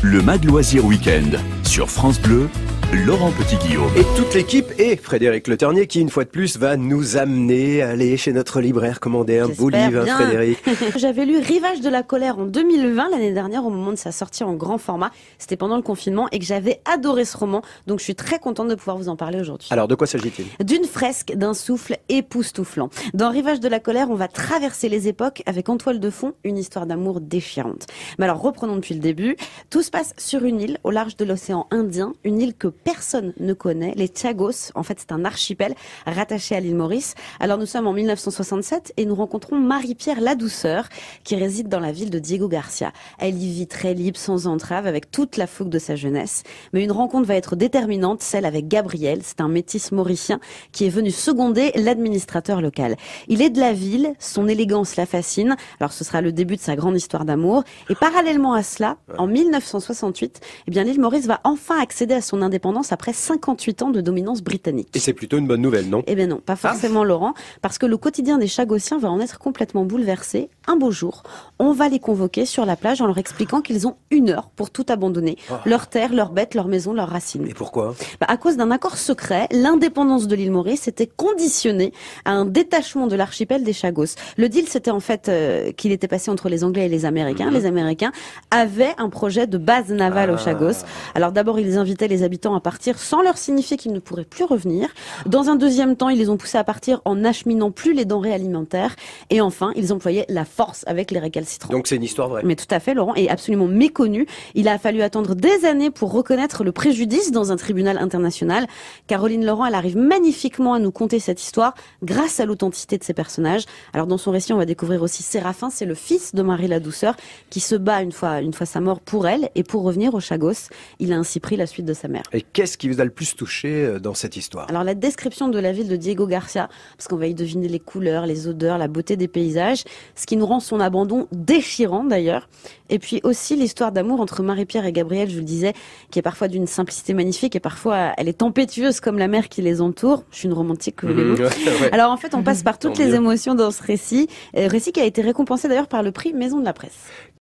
Le Mag Loisir Week-end sur France Bleu, Laurent Petit-Guillaume. Et toute l'équipe et Frédéric Le Ternier qui, une fois de plus, va nous amener à aller chez notre libraire commander un beau livre, hein, Frédéric. J'avais lu Rivage de la colère en 2020, l'année dernière, au moment de sa sortie en grand format. C'était pendant le confinement et que j'avais adoré ce roman. Donc je suis très contente de pouvoir vous en parler aujourd'hui. Alors, de quoi s'agit-il? D'une fresque, d'un souffle époustouflant. Dans Rivage de la colère, on va traverser les époques avec en toile de fond une histoire d'amour déchirante. Mais alors, reprenons depuis le début. Tout se passe sur une île au large de l'océan Indien, une île que personne ne connaît, les Chagos. En fait, c'est un archipel rattaché à l'île Maurice. Alors, nous sommes en 1967 et nous rencontrons Marie-Pierre Ladouceur qui réside dans la ville de Diego Garcia. Elle y vit très libre, sans entrave, avec toute la fougue de sa jeunesse. Mais une rencontre va être déterminante, celle avec Gabriel. C'est un métis mauricien qui est venu seconder l'administrateur local. Il est de la ville, son élégance la fascine. Alors, ce sera le début de sa grande histoire d'amour. Et parallèlement à cela, en 1968, eh bien, l'île Maurice va enfin accéder à son indépendance après 58 ans de dominance britannique. Et c'est plutôt une bonne nouvelle, non? Eh bien non, pas forcément Laurent, parce que le quotidien des Chagossiens va en être complètement bouleversé. Un beau jour, on va les convoquer sur la plage en leur expliquant qu'ils ont 1 heure pour tout abandonner. Leur terre, leurs bêtes, leurs maisons, leurs racines. Et pourquoi? À cause d'un accord secret, l'indépendance de l'île Maurice était conditionnée à un détachement de l'archipel des Chagos. Le deal, c'était en fait qu'il était passé entre les Anglais et les Américains. Les Américains avaient un projet de base navale aux Chagos. Alors d'abord, ils invitaient les habitants à partir sans leur signifier qu'ils ne pourraient plus revenir. Dans un deuxième temps, ils les ont poussés à partir en n'acheminant plus les denrées alimentaires. Et enfin, ils employaient la force avec les récalcitrants. Donc c'est une histoire vraie. Mais tout à fait, Laurent, et absolument méconnue. Il a fallu attendre des années pour reconnaître le préjudice dans un tribunal international. Caroline Laurent, elle arrive magnifiquement à nous conter cette histoire grâce à l'authenticité de ses personnages. Alors dans son récit, on va découvrir aussi Séraphin, c'est le fils de Marie Ladouceur qui se bat une fois sa mort pour elle et pour revenir aux Chagos. Il a ainsi pris la suite de sa mère. Et qu'est-ce qui vous a le plus touché dans cette histoire? Alors la description de la ville de Diego Garcia, parce qu'on va y deviner les couleurs, les odeurs, la beauté des paysages, ce qui nous rend son abandon déchirant d'ailleurs. Et puis aussi l'histoire d'amour entre Marie-Pierre et Gabriel, je vous le disais, qui est parfois d'une simplicité magnifique et parfois elle est tempétueuse comme la mer qui les entoure. Je suis une romantique que voulez-vous. Ouais. Alors en fait on passe par toutes les émotions dans ce récit qui a été récompensé d'ailleurs par le prix Maison de la Presse.